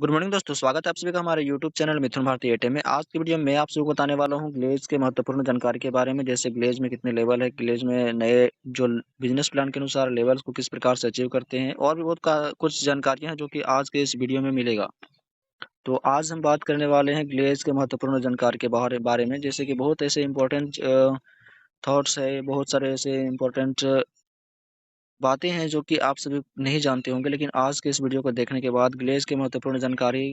Good morning दोस्तों, स्वागत है आप सभी का हमारे यूट्यूब चैनल मिथुन भारती एटे में। आज की वीडियो में मैं आप सभी को बताने वाला हूं ग्लेज के महत्वपूर्ण जानकारी के बारे में, जैसे ग्लेज में कितने लेवल है, ग्लेज में नए जो बिजनेस प्लान के अनुसार लेवल्स को किस प्रकार से अचीव करते हैं, और भी बहुत कुछ जानकारियां हैं जो कि आज के इस वीडियो में मिलेगा। तो आज हम बात करने वाले हैं ग्लेज के महत्वपूर्ण जानकारी के बारे बारे में, जैसे कि बहुत ऐसे इंपॉर्टेंट थॉट्स है, बहुत सारे ऐसे इंपॉर्टेंट बातें हैं जो कि आप सभी नहीं जानते होंगे, लेकिन आज के इस वीडियो को देखने के बाद ग्लेज के महत्वपूर्ण जानकारी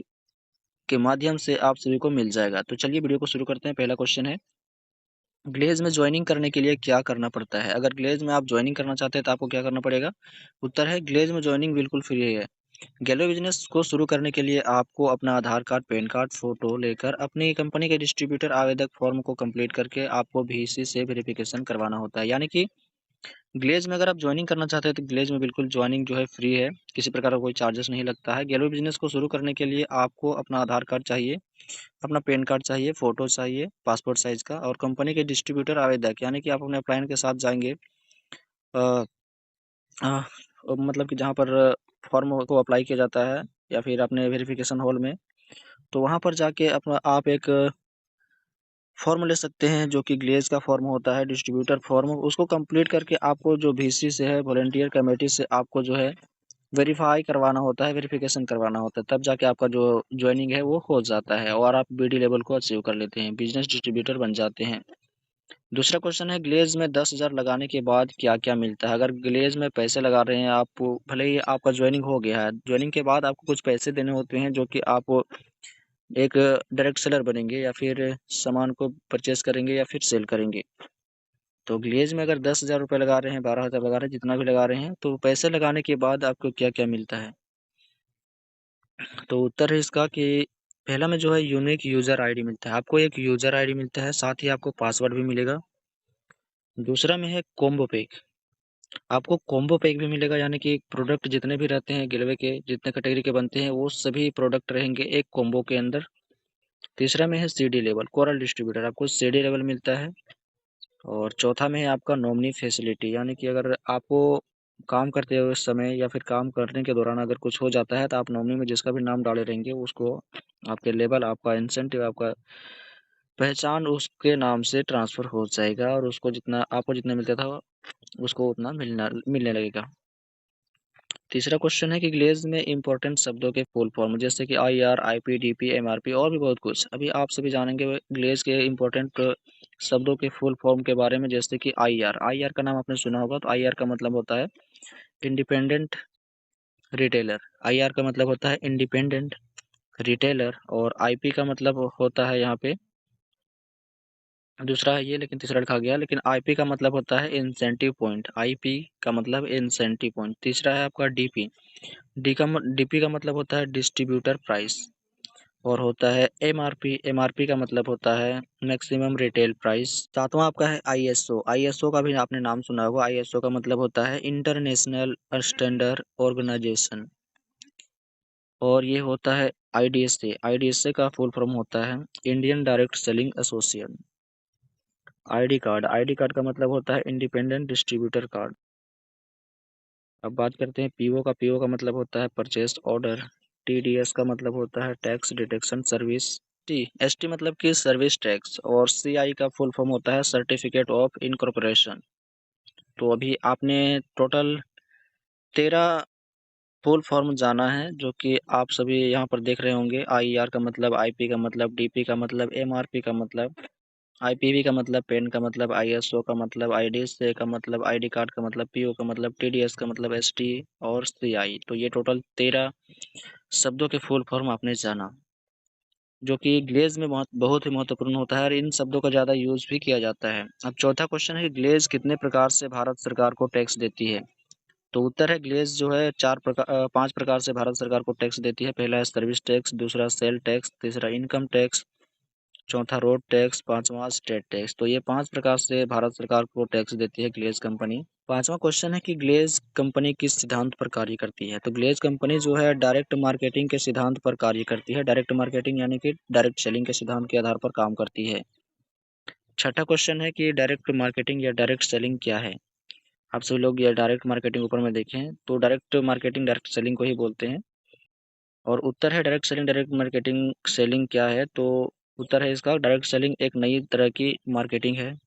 के माध्यम से आप सभी को मिल जाएगा। तो चलिए वीडियो को शुरू करते हैं। पहला क्वेश्चन है, ग्लेज में ज्वाइनिंग करने के लिए क्या करना पड़ता है? अगर ग्लेज में आप ज्वाइनिंग करना चाहते हैं तो आपको क्या करना पड़ेगा? उत्तर है, ग्लेज में ज्वाइनिंग बिल्कुल फ्री है। गैलो बिजनेस को शुरू करने के लिए आपको अपना आधार कार्ड, पैन कार्ड, फोटो लेकर अपनी कंपनी के डिस्ट्रीब्यूटर आवेदक फॉर्म को कंप्लीट करके आपको VC से वेरिफिकेशन करवाना होता है। यानी कि ग्लेज में अगर आप ज्वाइनिंग करना चाहते हैं तो ग्लेज में बिल्कुल ज्वाइनिंग जो है फ्री है, किसी प्रकार का कोई चार्जेस नहीं लगता है। गैलो बिजनेस को शुरू करने के लिए आपको अपना आधार कार्ड चाहिए, अपना पैन कार्ड चाहिए, फोटो चाहिए पासपोर्ट साइज का, और कंपनी के डिस्ट्रीब्यूटर आवेदक यानी कि आप अपने क्लाइंट के साथ जाएंगे, अ, अ, मतलब कि जहाँ पर फॉर्म को अप्लाई किया जाता है या फिर अपने वेरिफिकेशन हॉल में, तो वहाँ पर जाके अपना आप एक फॉर्म ले सकते हैं जो कि ग्लेज का फॉर्म होता है, डिस्ट्रीब्यूटर फॉर्म। उसको कंप्लीट करके आपको जो VC से है, वॉलंटियर कमेटी से आपको जो है वेरीफाई करवाना होता है, वेरिफिकेशन करवाना होता है, तब जाके आपका जो ज्वाइनिंग है वो हो जाता है और आप BD लेवल को अचीव कर लेते हैं, बिजनेस डिस्ट्रीब्यूटर बन जाते हैं। दूसरा क्वेश्चन है, ग्लेज में 10,000 लगाने के बाद क्या क्या मिलता है? अगर ग्लेज में पैसे लगा रहे हैं आप, भले ही आपका ज्वाइनिंग हो गया है, ज्वाइनिंग के बाद आपको कुछ पैसे देने होते हैं जो कि आप एक डायरेक्ट सेलर बनेंगे या फिर सामान को परचेस करेंगे या फिर सेल करेंगे। तो ग्लेज में अगर 10,000 रुपये लगा रहे हैं, 12,000 लगा रहे हैं, जितना भी लगा रहे हैं, तो पैसे लगाने के बाद आपको क्या क्या मिलता है? तो उत्तर है इसका कि पहला में जो है यूनिक यूजर आईडी मिलता है, आपको एक यूजर आईडी मिलता है, साथ ही आपको पासवर्ड भी मिलेगा। दूसरा में है कॉम्बो पैक, आपको कॉम्बो पैक भी मिलेगा, यानी कि प्रोडक्ट जितने भी रहते हैं गिलवे के, जितने कैटेगरी के बनते हैं, वो सभी प्रोडक्ट रहेंगे एक कॉम्बो के अंदर। तीसरा में है CD लेवल, कोरल डिस्ट्रीब्यूटर, आपको CD लेवल मिलता है। और चौथा में है आपका नॉमिनी फैसिलिटी, यानी कि अगर आपको काम करते हुए समय या फिर काम करने के दौरान अगर कुछ हो जाता है तो आप नॉमिनी में जिसका भी नाम डाले रहेंगे उसको आपके लेवल, आपका इंसेंटिव, आपका पहचान उसके नाम से ट्रांसफर हो जाएगा और उसको जितना आपको जितना मिलता था उसको उतना मिलने लगेगा। तीसरा क्वेश्चन है कि ग्लेज में इंपॉर्टेंट शब्दों के फुल फॉर्म, जैसे कि IR, IP, DP, MRP और भी बहुत कुछ अभी आप सभी जानेंगे ग्लेज के इंपॉर्टेंट शब्दों के फुल फॉर्म के बारे में। जैसे कि IR का नाम आपने सुना होगा, तो IR का मतलब होता है इंडिपेंडेंट रिटेलर। IR का मतलब होता है इंडिपेंडेंट रिटेलर। और IP का मतलब होता है यहाँ पे दूसरा है ये, लेकिन तीसरा लिखा गया, लेकिन IP का मतलब होता है इंसेंटिव पॉइंट। IP का मतलब इंसेंटिव पॉइंट। तीसरा है आपका DP, DP का मतलब होता है डिस्ट्रीब्यूटर प्राइस। और होता है MRP का मतलब होता है मैक्सिमम रिटेल प्राइस। सातवां आपका है ISO का भी आपने नाम सुना होगा। ISO का मतलब होता है इंटरनेशनल स्टैंडर्ड ऑर्गेनाइजेशन। और ये होता है IDSA का फुल फॉर्म होता है Indian direct selling association. ID card का मतलब होता है इंडिपेंडेंट डिस्ट्रीब्यूटर कार्ड। अब बात करते हैं PO का मतलब होता है परचेस ऑर्डर। TDS का मतलब होता है टैक्स डिडक्शन सर्विस। ST मतलब कि सर्विस टैक्स। और CI का फुल फॉर्म होता है सर्टिफिकेट ऑफ इनकॉर्पोरेशन। तो अभी आपने टोटल 13 फुल फॉर्म जाना है, जो कि आप सभी यहाँ पर देख रहे होंगे। IR का मतलब, IP का मतलब, DP का मतलब, MRP का मतलब, IPV का मतलब, पेन का मतलब, ISO का मतलब, IDSA का मतलब, ID कार्ड का मतलब, PO का मतलब, TDS का मतलब, ST और CI। तो ये टोटल 13 शब्दों के फुल फॉर्म आपने जाना, जो कि ग्लेज में बहुत बहुत ही महत्वपूर्ण होता है और इन शब्दों का ज़्यादा यूज भी किया जाता है। अब चौथा क्वेश्चन है कि ग्लेज कितने प्रकार से भारत सरकार को टैक्स देती है? तो उत्तर है, ग्लेज जो है 5 प्रकार से भारत सरकार को टैक्स देती है। पहला है सर्विस टैक्स, दूसरा सेल टैक्स, तीसरा इनकम टैक्स, चौथा रोड टैक्स, पांचवा स्टेट टैक्स। तो ये 5 प्रकार से भारत सरकार को टैक्स देती है ग्लेज कंपनी। पांचवा क्वेश्चन है कि ग्लेज कंपनी किस सिद्धांत पर कार्य करती है? तो ग्लेज कंपनी जो है डायरेक्ट मार्केटिंग के सिद्धांत पर कार्य करती है। डायरेक्ट मार्केटिंग यानी कि डायरेक्ट सेलिंग के सिद्धांत के आधार पर काम करती है। छठा क्वेश्चन है कि डायरेक्ट मार्केटिंग या डायरेक्ट सेलिंग क्या है? आप सभी लोग ये डायरेक्ट मार्केटिंग ऊपर में देखें तो डायरेक्ट मार्केटिंग डायरेक्ट सेलिंग को ही बोलते हैं। और उत्तर है direct selling. Direct marketing selling क्या है? तो उत्तर है इसका डायरेक्ट सेलिंग एक नई तरह की मार्केटिंग है।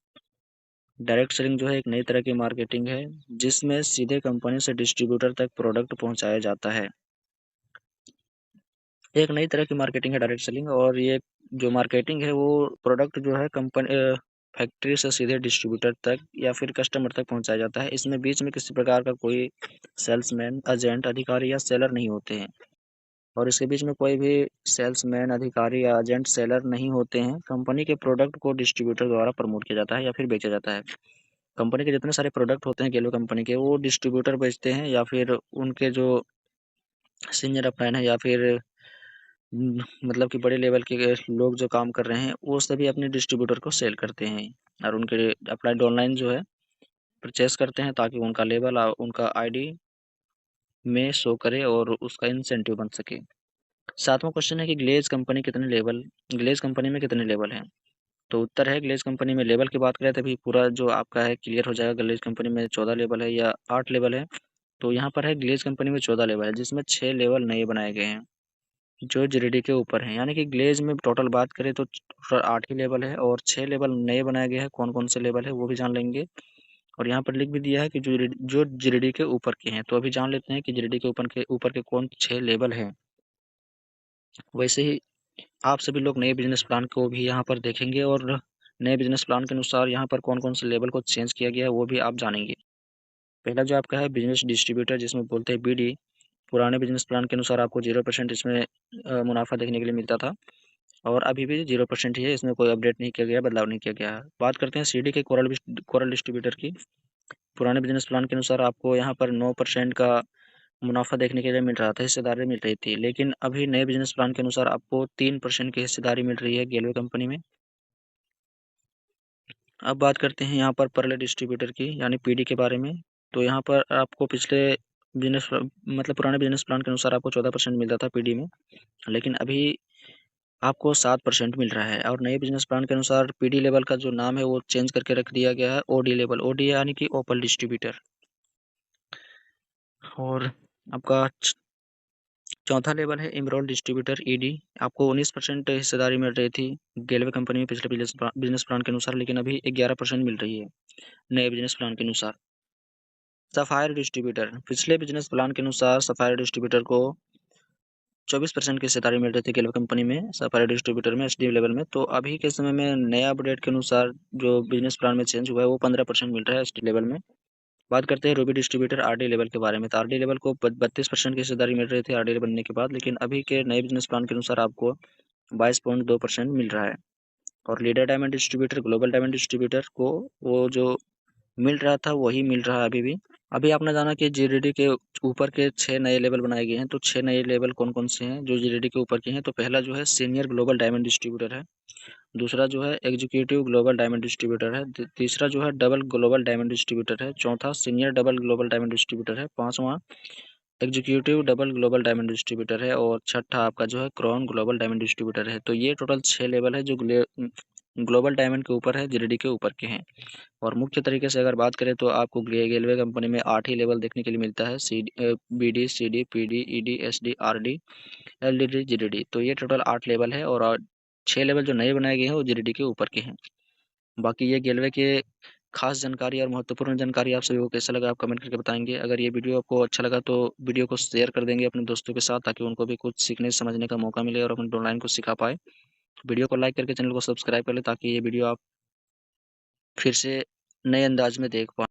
डायरेक्ट सेलिंग जो है एक नई तरह की मार्केटिंग है जिसमें सीधे कंपनी से डिस्ट्रीब्यूटर तक प्रोडक्ट पहुंचाया जाता है। एक नई तरह की मार्केटिंग है डायरेक्ट सेलिंग, और ये जो मार्केटिंग है वो प्रोडक्ट जो है कंपनी फैक्ट्री से सीधे डिस्ट्रीब्यूटर तक या फिर कस्टमर तक पहुंचाया जाता है। इसमें बीच में किसी प्रकार का कोई सेल्समैन, एजेंट, अधिकारी या सेलर नहीं होते हैं। और इसके बीच में कोई भी सेल्समैन, अधिकारी या एजेंट, सेलर नहीं होते हैं। कंपनी के प्रोडक्ट को डिस्ट्रीब्यूटर द्वारा प्रमोट किया जाता है या फिर बेचा जाता है। कंपनी के जितने सारे प्रोडक्ट होते हैं गेलो कंपनी के, वो डिस्ट्रीब्यूटर बेचते हैं या फिर उनके जो सीनियर अपलाइन है या फिर मतलब कि बड़े लेवल के लोग जो काम कर रहे हैं वो सभी अपने डिस्ट्रीब्यूटर को सेल करते हैं और उनके अपलाइड ऑनलाइन जो है परचेस करते हैं ताकि उनका लेबल उनका आईडी में शो करे और उसका इंसेंटिव बन सके। सातवां क्वेश्चन है कि ग्लेज कंपनी में कितने लेवल हैं? तो उत्तर है ग्लेज कंपनी में, लेवल की बात करें तभी पूरा जो आपका है क्लियर हो जाएगा। ग्लेज कंपनी में 14 लेवल है या 8 लेवल है? तो यहाँ पर है ग्लेज कंपनी में 14 लेवल है जिसमें 6 लेवल नए बनाए गए हैं जो जीडीडी के ऊपर है। यानी कि ग्लेज में टोटल बात करें तो टोटल 8 ही लेवल है और 6 लेवल नए बनाए गए हैं। कौन कौन से लेवल है वो भी जान लेंगे। और यहाँ पर लिख भी दिया है कि जो जीडीडी के ऊपर के हैं। तो अभी जान लेते हैं कि जीडीडी के ऊपर के कौन 6 लेवल हैं। वैसे ही आप सभी लोग नए बिजनेस प्लान को भी यहाँ पर देखेंगे और नए बिजनेस प्लान के अनुसार यहाँ पर कौन कौन से लेवल को चेंज किया गया है वो भी आप जानेंगे। पहला जो आपका है बिजनेस डिस्ट्रीब्यूटर, जिसमें बोलते हैं बीडी। पुराने बिजनेस प्लान के अनुसार आपको 0% इसमें मुनाफा देखने के लिए मिलता था और अभी भी 0% ही है। इसमें कोई अपडेट नहीं किया गया, बदलाव नहीं किया गया है। बात करते हैं सीडी के कोरल डिस्ट्रीब्यूटर की। पुराने बिजनेस प्लान के अनुसार आपको यहाँ पर 9% का मुनाफा देखने के लिए मिल रहा था, हिस्सेदारी मिल रही थी। लेकिन अभी नए बिजनेस प्लान के अनुसार आपको 3% की हिस्सेदारी मिल रही है गेलवे कंपनी में। अब बात करते हैं यहाँ पर परले डिस्ट्रीब्यूटर की यानी पीडी के बारे में। तो यहाँ पर आपको पिछले बिजनेस मतलब पुराने बिजनेस प्लान के अनुसार आपको 14% मिलता था पीडी में, लेकिन अभी आपको 7% मिल रहा है। और नए बिजनेस प्लान के अनुसार पीडी लेवल का जो नाम है वो चेंज करके रख दिया गया है ओडी लेवल। ओडी यानी कि ओपन डिस्ट्रीब्यूटर। और आपका चौथा लेवल है इमरोल डिस्ट्रीब्यूटर ईडी। आपको 19% हिस्सेदारी मिल रही थी गेलवे कंपनी में पिछले बिजनेस प्लान के अनुसार, लेकिन अभी 11% मिल रही है नए बिजनेस प्लान के अनुसार। सफायर डिस्ट्रीब्यूटर, पिछले बिजनेस प्लान के अनुसार सफायर डिस्ट्रीब्यूटर को 24% की हिस्सेदारी मिल रही थी गेलवे कंपनी में, सफायर डिस्ट्रीब्यूटर में एचडी लेवल में। तो अभी के समय में नया अपडेट के अनुसार जो बिजनेस प्लान में चेंज हुआ है वो 15% मिल रहा है एचडी लेवल में। बात करते हैं रूबी डिस्ट्रीब्यूटर आरडी लेवल के बारे में। तो आरडी लेवल को 32% की हिस्सेदारी मिल रही थी आरडी बनने के बाद, लेकिन अभी के नए बिजनेस प्लान के अनुसार आपको 22.2% मिल रहा है। और leader diamond distributor, global diamond distributor को वो जो मिल रहा था वही मिल रहा है अभी भी। अभी आपने जाना कि जीडीडी के ऊपर के 6 नए लेवल बनाए गए हैं। तो 6 नए लेवल कौन कौन से हैं जो जीडीडी के ऊपर के हैं? तो पहला जो है सीनियर ग्लोबल डायमंड डिस्ट्रीब्यूटर है। दूसरा जो है एग्जीक्यूटिव ग्लोबल डायमंड डिस्ट्रीब्यूटर है। तीसरा जो है डबल ग्लोबल डायमंड डिस्ट्रीब्यूटर है। चौथा senior double global diamond distributor है। पांचवा executive double global diamond distributor है। और छठा आपका जो है क्राउन ग्लोबल डायमंड डिस्ट्रीब्यूटर है। तो ये टोटल 6 लेवल है जो ग्लोबल डायमंड के ऊपर है, जीडीडी के ऊपर के हैं। और मुख्य तरीके से अगर बात करें तो आपको गेलवे कंपनी में 8 ही लेवल देखने के लिए मिलता है, BD, CD, PD, ED, SD, RD, LDD, GDD. तो ये टोटल 8 लेवल है और 6 लेवल जो नए बनाए गए हैं वो जीडीडी के ऊपर के हैं। बाकी ये गेलवे के खास जानकारी और महत्वपूर्ण जानकारी आप सभी को कैसा लगा आप कमेंट करके बताएंगे। अगर ये वीडियो आपको अच्छा लगा तो वीडियो को शेयर कर देंगे अपने दोस्तों के साथ ताकि उनको भी कुछ सीखने समझने का मौका मिले और अपने ऑनलाइन कुछ सिखा पाए। वीडियो को लाइक करके चैनल को सब्सक्राइब कर ले ताकि ये वीडियो आप फिर से नए अंदाज में देख पाएँ।